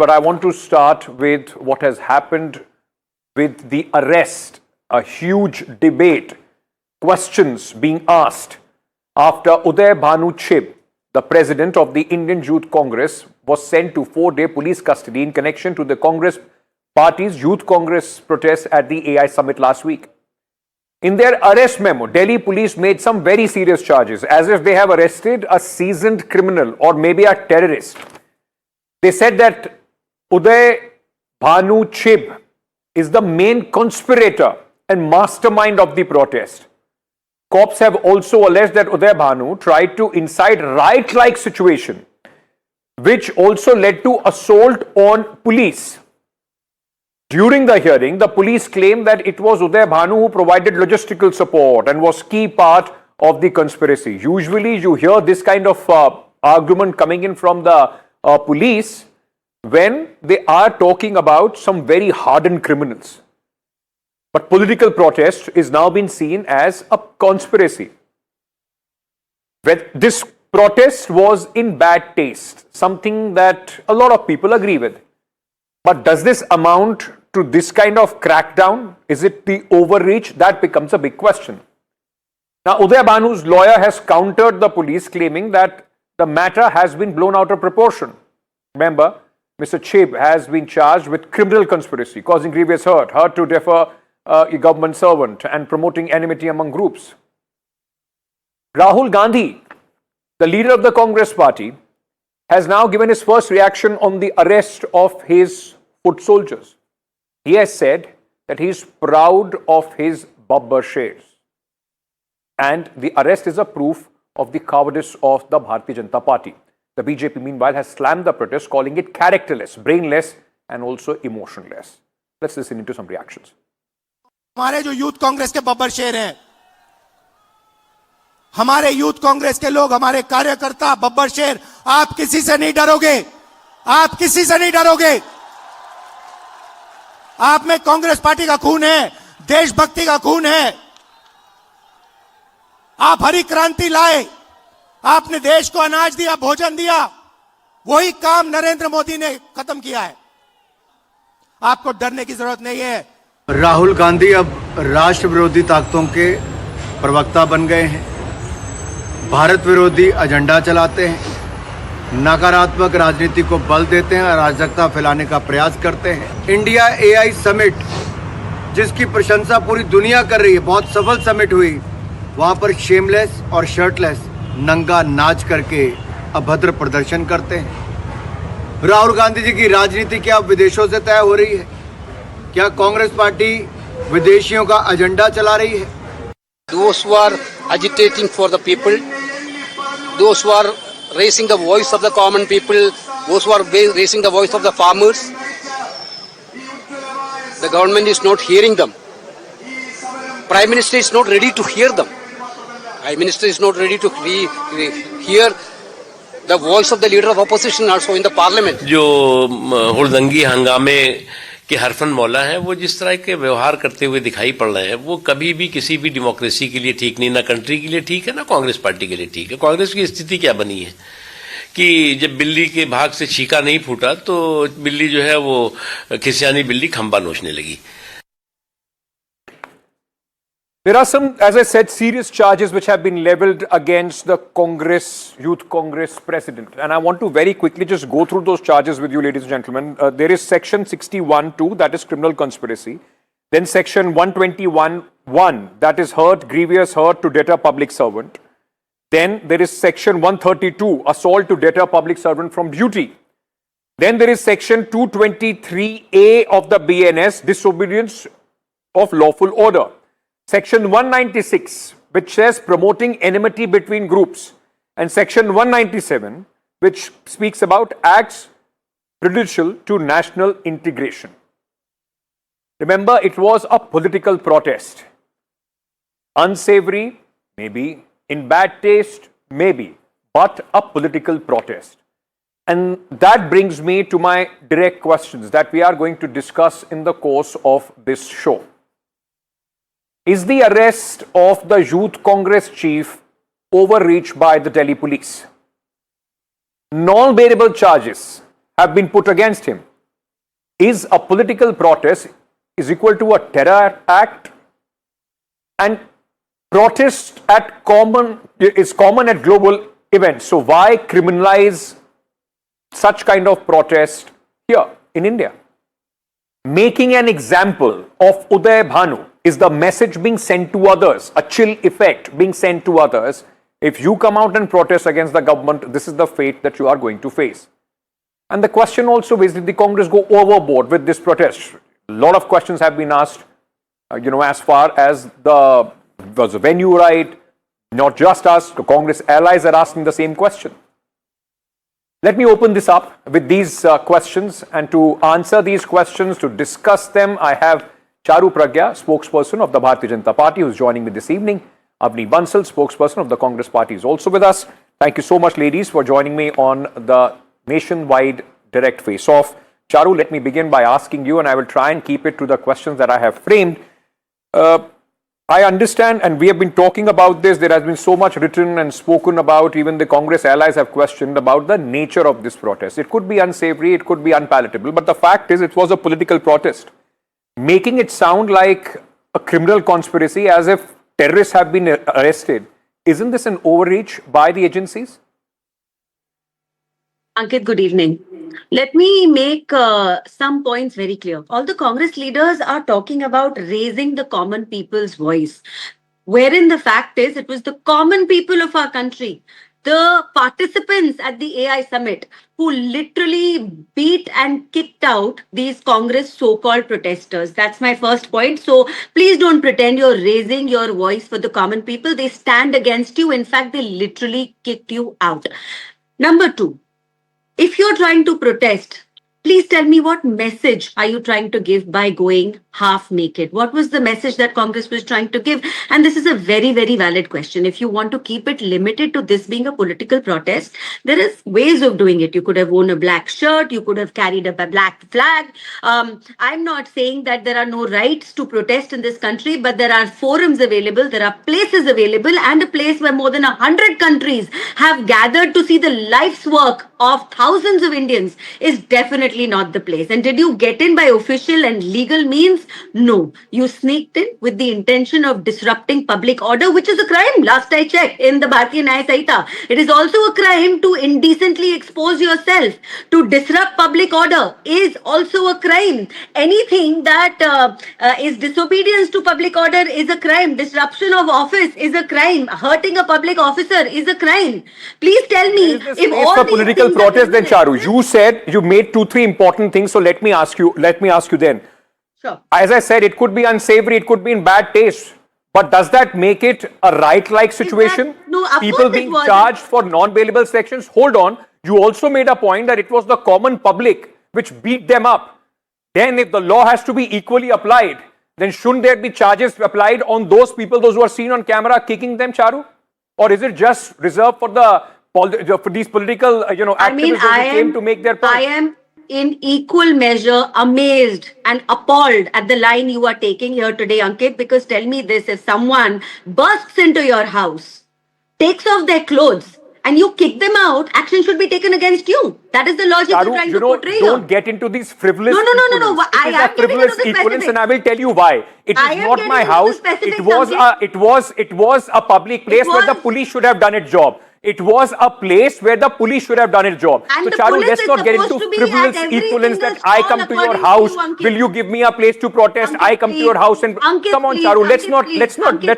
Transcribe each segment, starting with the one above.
but I want to start with what has happened with the arrest, a huge debate, questions being asked after Uday Bhanu Chib, the president of the Indian Youth Congress, was sent to 4-day police custody in connection to the Congress Party's Youth Congress protest at the AI summit last week. In their arrest memo, Delhi police made some very serious charges, as if they have arrested a seasoned criminal or maybe a terrorist. They said that Uday Bhanu Chib is the main conspirator and mastermind of the protest. Cops have also alleged that Uday Bhanu tried to incite riot-like situation, which also led to assault on police. During the hearing, the police claimed that it was Uday Bhanu who provided logistical support and was key part of the conspiracy. Usually, you hear this kind of argument coming in from the police when they are talking about some very hardened criminals. But political protest is now being seen as a conspiracy. This protest was in bad taste, something that a lot of people agree with. But does this amount to this kind of crackdown? Is it the overreach? That becomes a big question. Now, Uday Bhanu's lawyer has countered the police, claiming that the matter has been blown out of proportion. Remember, Mr. Chib has been charged with criminal conspiracy, causing grievous hurt to defer a government servant, and promoting enmity among groups. Rahul Gandhi, the leader of the Congress party, has now given his first reaction on the arrest of his foot soldiers. He has said that he is proud of his Babbar shares. And the arrest is a proof of the cowardice of the Bharatiya Janata Party. The BJP, meanwhile, has slammed the protest, calling it characterless, brainless, and also emotionless. Let's listen into some reactions. हमारे जो youth Congress के बब्बर शेर हैं, हमारे youth Congress के लोग, हमारे कार्यकर्ता बब्बर शेर, आप किसी से नहीं डरोगे, आप किसी से नहीं डरोगे। आप में कांग्रेस पार्टी का खून है, देशभक्ति का खून है। आप हरी क्रांति लाए, आपने देश को अनाज दिया, भोजन दिया, वही काम नरेंद्र मोदी ने खत्म किया है। आपको डरने की जरूरत नहीं है। राहुल गांधी अब राष्ट्र विरोधी ताकतों के प्रवक्ता बन गए हैं, भारत विरोधी एजेंडा चलाते हैं, नकारात्मक राजनीति को बल देते हैं, अराजकता फैलाने का प्रयास करते हैं। इंडिया एआई समिट, जिसकी प्रशंसा पूरी दुनिया कर रही है, बहुत सफल समिट हुई, वहां पर शेमलेस और शर्टलेस नंगा नाच करके अभद्र प्रदर्शन करते हैं। राहुल गांधी जी की राजनीति क्या विदेशों से तय हो रही है? क्या कांग्रेस पार्टी विदेशियों का एजेंडा चला रही है? Those who are agitating for the people, those who are raising the voice of the common people, those who are raising the voice of the farmers, the government is not hearing them. Prime Minister is not ready to hear them. Prime Minister is not ready to hear the voice of the leader of opposition also in the parliament. जो हुड़दंगी हंगामे के हरफन मौला है, वो जिस तरह के व्यवहार करते हुए दिखाई पड़ रहे हैं, वो कभी भी किसी भी डेमोक्रेसी के लिए ठीक नहीं, ना कंट्री के लिए ठीक है, ना कांग्रेस पार्टी के लिए ठीक है। कांग्रेस की स्थिति क्या बनी है कि जब बिल्ली के भाग से छीका नहीं फूटा तो बिल्ली जो है वो खिसियानी बिल्ली खंबा नोचने लगी। There are some, as I said, serious charges which have been leveled against the Congress, Youth Congress president. And I want to very quickly just go through those charges with you, ladies and gentlemen. There is section 61(2), that is criminal conspiracy. Then section 121(1), that is grievous hurt to deter public servant. Then there is section 132, assault to deter public servant from duty. Then there is section 223A of the BNS, disobedience of lawful order. Section 196, which says promoting enmity between groups, and section 197, which speaks about acts prejudicial to national integration. Remember, it was a political protest. Unsavory, maybe. In bad taste, maybe. But a political protest. And that brings me to my direct questions that we are going to discuss in the course of this show. Is the arrest of the Youth Congress chief overreach by the Delhi police? Non-bearable charges have been put against him. is a political protest is equal to a terror act, and protest is common at global events. So why criminalize such kind of protest here in India? Making an example of Uday Bhanu is the message being sent to others, a chill effect being sent to others. If you come out and protest against the government, this is the fate that you are going to face. And the question also is, did the Congress go overboard with this protest? A lot of questions have been asked, as far as was the venue right? Not just us, the Congress allies are asking the same question. Let me open this up with these questions, and to answer these questions, to discuss them, I have Charu Pragya, spokesperson of the Bharatiya Janata Party, who is joining me this evening. Avni Bansal, spokesperson of the Congress Party, is also with us. Thank you so much, ladies, for joining me on the nationwide direct face-off. Charu, let me begin by asking you, and I will try and keep it to the questions that I have framed. I understand, and we have been talking about this, there has been so much written and spoken about, even the Congress allies have questioned about the nature of this protest. It could be unsavory, it could be unpalatable, but the fact is it was a political protest. Making it sound like a criminal conspiracy, as if terrorists have been arrested, isn't this an overreach by the agencies? Ankit, good evening. Let me make some points very clear. All the Congress leaders are talking about raising the common people's voice, wherein the fact is it was the common people of our country, the participants at the AI summit, who literally beat and kicked out these Congress so-called protesters. That's my first point. So please don't pretend you're raising your voice for the common people. They stand against you. In fact, they literally kicked you out. Number two, if you're trying to protest, please tell me, what message are you trying to give by going half naked? What was the message that Congress was trying to give? And this is a very, very valid question. If you want to keep it limited to this being a political protest, there is ways of doing it. You could have worn a black shirt. You could have carried a black flag. I'm not saying that there are no rights to protest in this country, but there are forums available. There are places available, and a place where more than 100 countries have gathered to see the life's work of thousands of Indians is definitely not the place. And did you get in by official and legal means? No. You sneaked in with the intention of disrupting public order, which is a crime. Last I checked in the Bharatiya Nyaya Samhita. It is also a crime to indecently expose yourself. To disrupt public order is also a crime. Anything that is disobedience to public order is a crime. Disruption of office is a crime. Hurting a public officer is a crime. Please tell me, if all for political protest, then Charu, you said you made 2-3 important things. So let me ask you then. Sure. As I said, it could be unsavory, it could be in bad taste. But does that make it a right-like situation? No, of People course being charged for non-bailable sections. Hold on. You also made a point that it was the common public which beat them up. Then if the law has to be equally applied, then shouldn't there be charges applied on those people, those who are seen on camera kicking them, Charu? Or is it just reserved for these political, activists who came to make their point? I am in equal measure amazed and appalled at the line you are taking here today, Ankit, because tell me this, if someone bursts into your house, takes off their clothes, and you kick them out, action should be taken against you. That is the logic Charu, you're trying to portray here. Don't get into these frivolous No. It is a frivolous equivalence, and I will tell you why. It is not my house. It was a public place where the police should have done its job. It was a place where the police should have done its job. And so Charu, let's not get into frivolous equivalence that I come to your house. Will you give me a place to protest? I come to your house and come on, Charu. Let's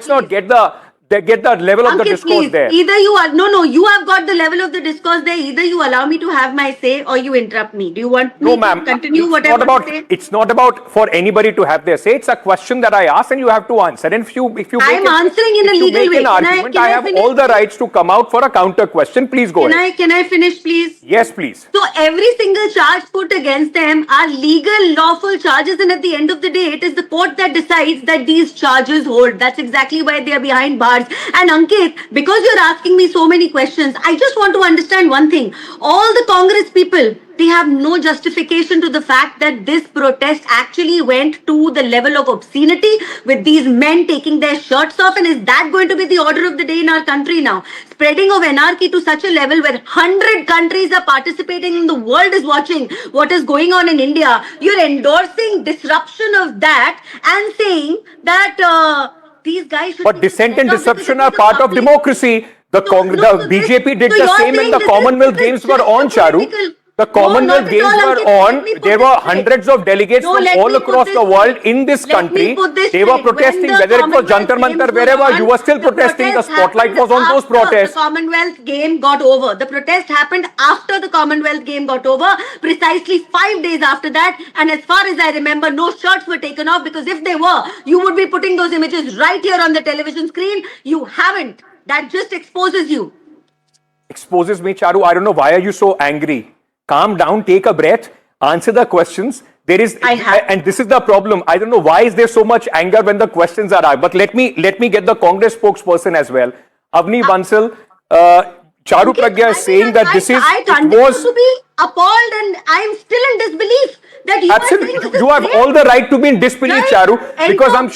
not get the level of the discourse there. Either you are you have got the level of the discourse there. Either you allow me to have my say or you interrupt me. Do you want me to continue whatever I say? It's not about for anybody to have their say. It's a question that I ask and you have to answer. And if you make I'm answering in a legal way. I have all the rights to come out for a counter question. Please go ahead. Can I finish, please? Yes, please. So every single charge put against them are legal, lawful charges, and at the end of the day, it is the court that decides that these charges hold. That's exactly why they are behind bars FIRs. And Ankit, because you're asking me so many questions, I just want to understand one thing. All the Congress people, they have no justification to the fact that this protest actually went to the level of obscenity with these men taking their shirts off. And is that going to be the order of the day in our country now? Spreading of anarchy to such a level where 100 countries are participating and the world is watching what is going on in India. You're endorsing disruption of that and saying that these guys should But dissent and disruption are part of democracy. The BJP did the same when the Commonwealth Games were on, Charu. The Commonwealth Games were on. There were hundreds of delegates from all across the world in this country. They were protesting, whether it was Jantar Mantar, wherever, you were still protesting. The spotlight was on those protests. The Commonwealth game got over. The protest happened after the Commonwealth game got over, precisely 5 days after that. And as far as I remember, no shirts were taken off, because if they were, you would be putting those images right here on the television screen. You haven't. That just exposes you. Exposes me, Charu. I don't know, why are you so angry? Calm down, take a breath, answer the questions. There is, and this is the problem. I don't know why is there so much anger when the questions are asked. But let me get the Congress spokesperson as well. Avni Bansal, Charu Pragya is saying that this is. I continue to be appalled, and I'm still in disbelief that you absolutely. Are saying this you have all the right to be in disbelief, right? Charu, because I'm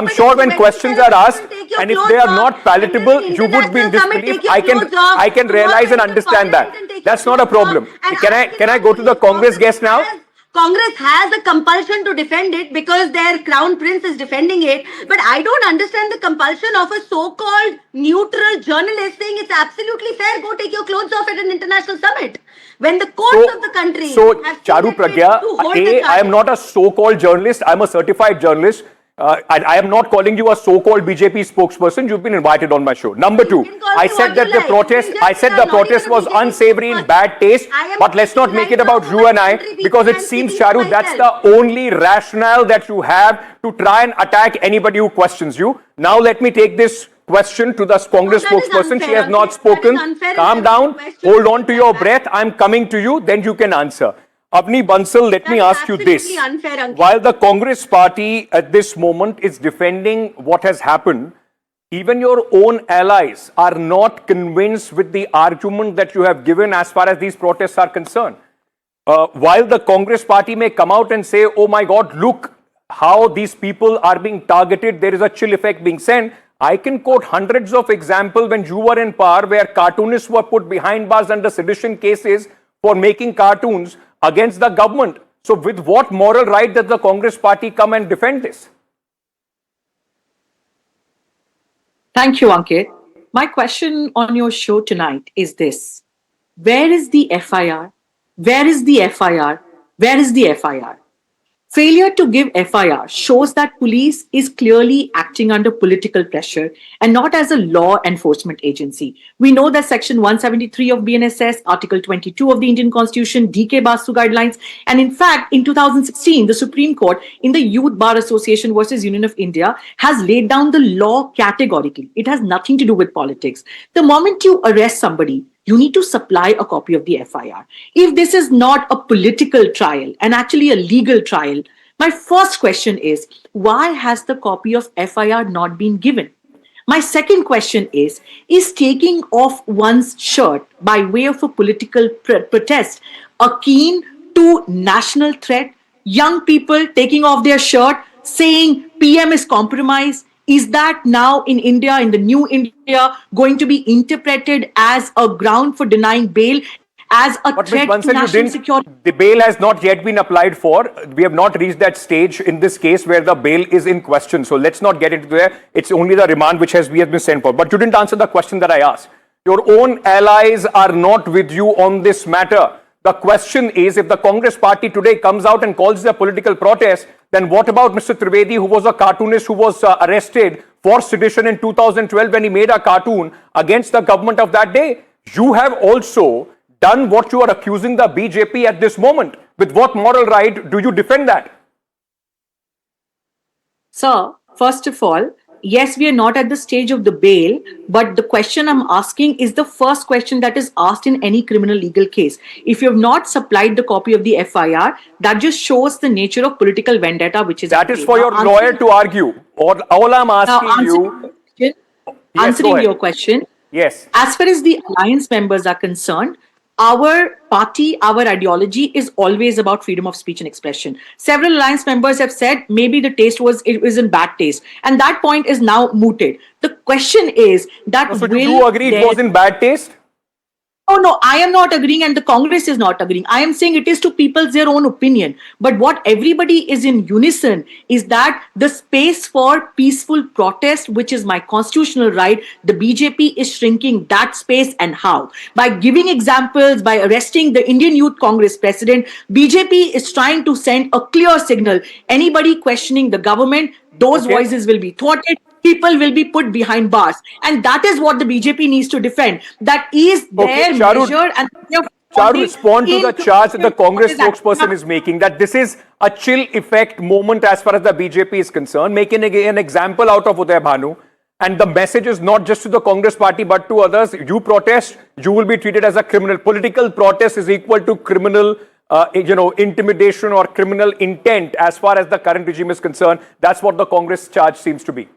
sure when questions are asked, and if they are not palatable, you would be in disbelief. I can realize and understand that. That's not a problem. Can I go to the Congress guest now? Congress has a compulsion to defend it because their crown prince is defending it. But I don't understand the compulsion of a so-called neutral journalist saying it's absolutely fair. Go take your clothes off at an international summit. When the courts of the country. So, Charu Pragya, I am not a so-called journalist. I'm a certified journalist. I am not calling you a so-called BJP spokesperson. You've been invited on my show. Number two, I said that the protest was unsavory in bad taste. But let's not make it about you and I, because it seems, Charu, that's the only rationale that you have to try and attack anybody who questions you. Now let me take this question to the Congress spokesperson. She has not spoken. Calm down. Hold on to your breath. I'm coming to you. Then you can answer. Avni Bansal, let me ask you this. While the Congress party at this moment is defending what has happened, even your own allies are not convinced with the argument that you have given as far as these protests are concerned. While the Congress party may come out and say, oh my God, look how these people are being targeted, there is a chill effect being sent. I can quote hundreds of examples when you were in power where cartoonists were put behind bars under sedition cases for making cartoons against the government. So with what moral right does the Congress party come and defend this? Thank you, Ankit. My question on your show tonight is this. Where is the FIR? Where is the FIR? Where is the FIR? Failure to give FIR shows that police is clearly acting under political pressure and not as a law enforcement agency. We know that Section 173 of BNSS, Article 22 of the Indian Constitution, DK Basu guidelines, and in fact, in 2016, the Supreme Court in the Youth Bar Association versus Union of India has laid down the law categorically. It has nothing to do with politics. The moment you arrest somebody, you need to supply a copy of the FIR. If this is not a political trial and actually a legal trial, my first question is, why has the copy of FIR not been given? My second question is taking off one's shirt by way of a political protest akin to national threat? Young people taking off their shirt saying PM is compromised? Is that now in India, in the new India, going to be interpreted as a ground for denying bail, as a threat to national security? The bail has not yet been applied for. We have not reached that stage in this case where the bail is in question. So let's not get into there. It's only the remand which we have been sent for. But you didn't answer the question that I asked. Your own allies are not with you on this matter. The question is, if the Congress party today comes out and calls it a political protest, then what about Mr. Trivedi, who was a cartoonist who was arrested for sedition in 2012 when he made a cartoon against the government of that day? You have also done what you are accusing the BJP at this moment. With what moral right do you defend that? Sir, first of all, yes, we are not at the stage of the bail, but the question I'm asking is the first question that is asked in any criminal legal case. If you have not supplied the copy of the FIR, that just shows the nature of political vendetta, which is... That is for your lawyer to argue. All I'm asking you... Yes, answering go ahead. your question. Yes. As far as the alliance members are concerned, our party, our ideology is always about freedom of speech and expression. Several alliance members have said maybe it was in bad taste, and that point is now mooted. The question is that So you will do agree it there was in bad taste? Oh, no, I am not agreeing, and the Congress is not agreeing. I am saying it is to people's their own opinion. But what everybody is in unison is that the space for peaceful protest, which is my constitutional right, the BJP is shrinking that space. And how? By giving examples, by arresting the Indian Youth Congress president, BJP is trying to send a clear signal. Anybody questioning the government, those Okay. voices will be thwarted. People will be put behind bars. And that is what the BJP needs to defend. That is their Charu, measure and their Charu, respond to the charge that the Congress what is spokesperson is making, that this is a chill effect moment as far as the BJP is concerned, making an example out of Uday Bhanu. And the message is not just to the Congress party, but to others. You protest, you will be treated as a criminal. Political protest is equal to criminal intimidation or criminal intent as far as the current regime is concerned. That's what the Congress charge seems to be.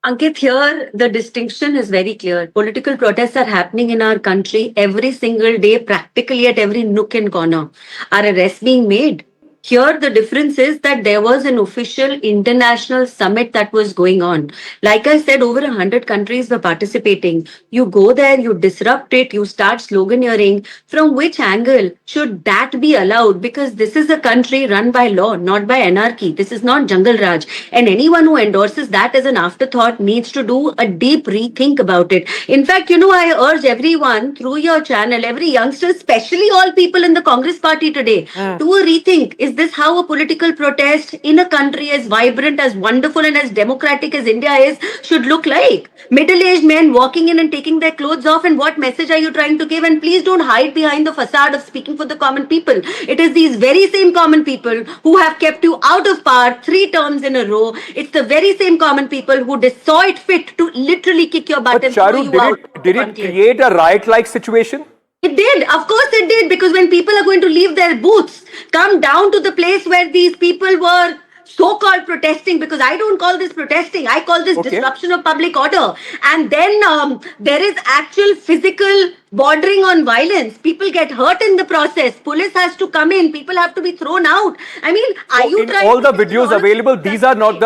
Ankit, here the distinction is very clear. Political protests are happening in our country every single day, practically at every nook and corner. Are arrests being made? Here, the difference is that there was an official international summit that was going on. Like I said, over 100 countries were participating. You go there, you disrupt it, you start sloganeering. From which angle should that be allowed? Because this is a country run by law, not by anarchy. This is not Jungle Raj. And anyone who endorses that as an afterthought needs to do a deep rethink about it. In fact, I urge everyone through your channel, every youngster, especially all people in the Congress party today, do a rethink. Is this how a political protest in a country as vibrant, as wonderful, and as democratic as India is should look like? Middle-aged men walking in and taking their clothes off, and what message are you trying to give? And please don't hide behind the facade of speaking for the common people. It is these very same common people who have kept you out of power 3 terms in a row. It's the very same common people who saw it fit to literally kick your butt But and throw Charu, you out. did it create a riot-like situation? It did. Of course it did. Because when people are going to leave their booths, come down to the place where these people were so-called protesting, because I don't call this protesting. I call this disruption of public order. And then there is actual physical bordering on violence. People get hurt in the process. Police has to come in. People have to be thrown out. I mean, are you trying all to the videos available, these are not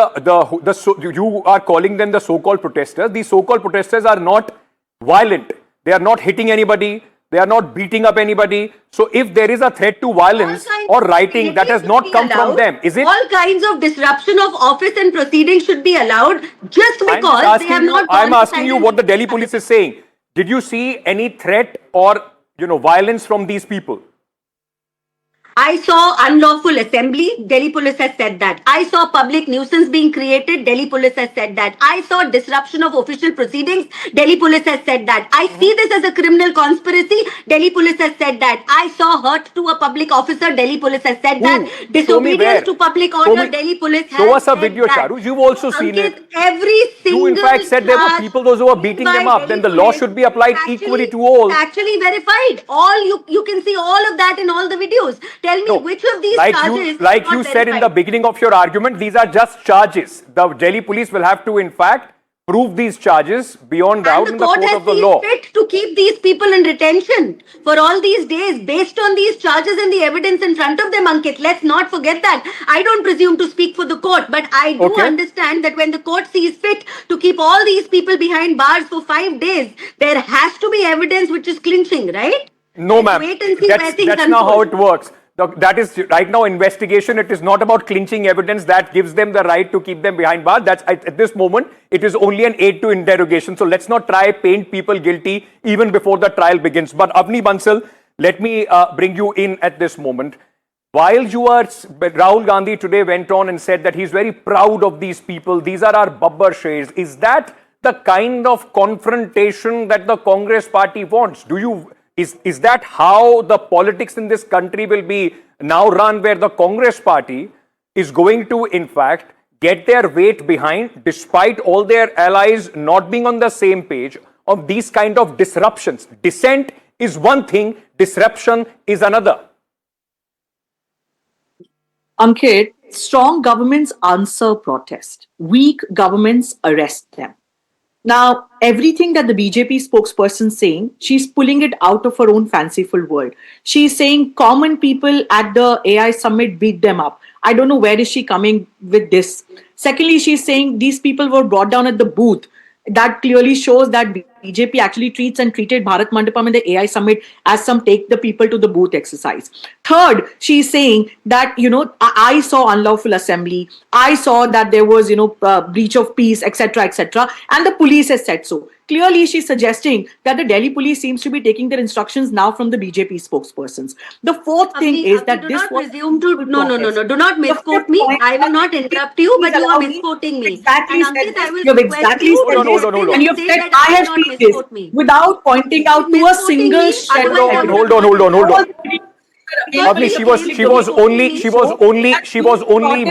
you are calling them the so-called protesters. These so-called protesters are not violent. They are not hitting anybody. They are not beating up anybody. So if there is a threat to violence or rioting, that has not come from them, is it? All kinds of disruption of office and proceedings should be allowed just because they have not. I'm asking you what the Delhi police is saying. Did you see any threat or violence from these people? I saw unlawful assembly. Delhi police has said that. I saw public nuisance being created. Delhi police has said that. I saw disruption of official proceedings. Delhi police has said that. I see this as a criminal conspiracy. Delhi police has said that. I saw hurt to a public officer. Delhi police has said that. Disobedience to public order. Delhi police has said that. Show us a video, Charu. You've also seen it. Every single. You in fact said there were people, those who were beating them up. Then the law should be applied equally to all. Actually verified. You can see all of that in all the videos. Tell me which of these charges. Like you said in the beginning of your argument, these are just charges. The Delhi police will have to, in fact, prove these charges beyond doubt in the court of the law. And the court has seen fit to keep these people in retention for all these days based on these charges and the evidence in front of them, Ankit. Let's not forget that. I don't presume to speak for the court, but I do understand that when the court sees fit to keep all these people behind bars for 5 days, there has to be evidence which is clinching, right? No, ma'am. Wait and see where things that's not how it works. That is right now investigation. It is not about clinching evidence that gives them the right to keep them behind bars. That's at this moment, it is only an aid to interrogation. So let's not try paint people guilty even before the trial begins. But Avni Bansal, let me bring you in at this moment. While Rahul Gandhi today went on and said that he's very proud of these people. These are our Babbar shares. Is that the kind of confrontation that the Congress party wants? Is that how the politics in this country will be now run, where the Congress party is going to, in fact, get their weight behind, despite all their allies not being on the same page, of these kind of disruptions? Dissent is one thing, disruption is another. Ankit, strong governments answer protest. Weak governments arrest them. Now, everything that the BJP spokesperson is saying, she's pulling it out of her own fanciful world. She's saying common people at the AI summit beat them up. I don't know where is she coming with this. Secondly, she's saying these people were brought down at the booth. That clearly shows that BJP actually treated Bharat Mandapan and the AI summit as some take the people to the booth exercise. Third, she's saying that, I saw unlawful assembly. I saw that there was, breach of peace, etc., etc. And the police has said so. Clearly, she's suggesting that the Delhi police seems to be taking their instructions now from the BJP spokespersons. The fourth thing is that do this not was presume to no. Do not misquote me. I will not interrupt you, but you are misquoting me. Exactly And said Ankit, I this. will You have request exactly you said to this. Hold on. And you have say said that I have will not seen this misquote me. without pointing out to a Misquoting single me, shred of otherwise I evidence. would Hold on. All the videos Because Avni, you she was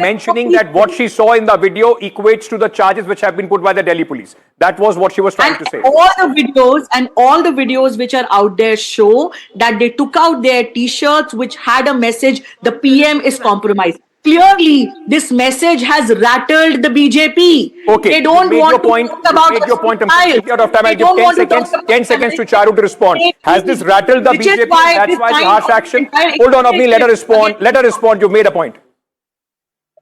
mentioning that what she saw in the video equates to the charges which have been put by the Delhi police. That was what she was trying to say. all the videos which are out there show that they took out their t-shirts which had a message, the PM is compromised. Clearly, this message has rattled the BJP. Okay, They you don't made want your to point. talk You about made the your point. I'm trials. completely out of time. They I'll give don't 10 want to seconds. talk about 10 seconds to the Charu to respond. Has this rattled the which is BJP? why That's this why the kind harsh of action. entire Hold on, Avni. Let her respond. again- Let her respond. You made a point.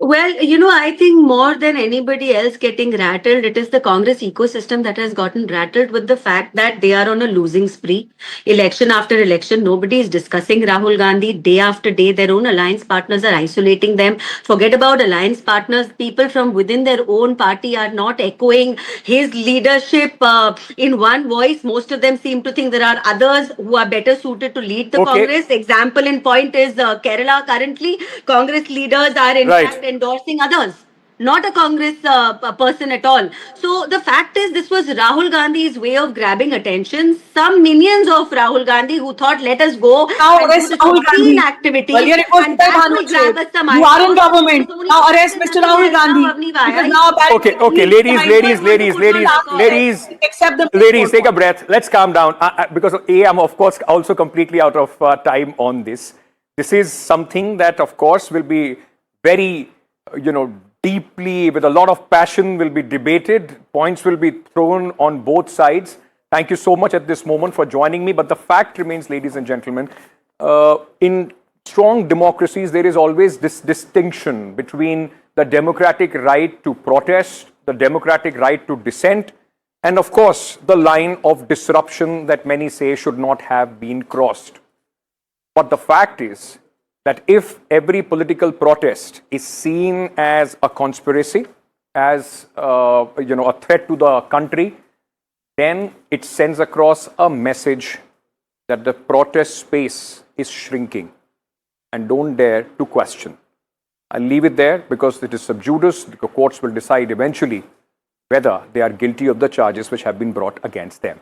Well, I think more than anybody else getting rattled, it is the Congress ecosystem that has gotten rattled with the fact that they are on a losing spree. Election after election, nobody is discussing Rahul Gandhi. Day after day, their own alliance partners are isolating them. Forget about alliance partners. People from within their own party are not echoing his leadership in one voice. Most of them seem to think there are others who are better suited to lead the Okay. Congress. Example in point is Kerala currently. Congress leaders are in Right. fact endorsing others, not a Congress person at all. So the fact is, this was Rahul Gandhi's way of grabbing attention. Some minions of Rahul Gandhi who thought, let us go Now and do arrest this Rahul obscene Gandhi. activities, Earlier it was and Uday that Bhanu will grab Chib. us some You are in eyeballs. government. It's only Now this arrest and Mr. nothing Rahul else now, Gandhi. Avni Because Bhai. now apparently Okay. Ladies, take a breath. Let's calm down. Because I'm of course also completely out of time on this. This is something that of course will be very, deeply, with a lot of passion, will be debated. Points will be thrown on both sides. Thank you so much at this moment for joining me. But the fact remains, ladies and gentlemen, in strong democracies, there is always this distinction between the democratic right to protest, the democratic right to dissent, and of course, the line of disruption that many say should not have been crossed. But the fact is that if every political protest is seen as a conspiracy, as a threat to the country, then it sends across a message that the protest space is shrinking, and don't dare to question. I'll leave it there because it is sub judice. The courts will decide eventually whether they are guilty of the charges which have been brought against them.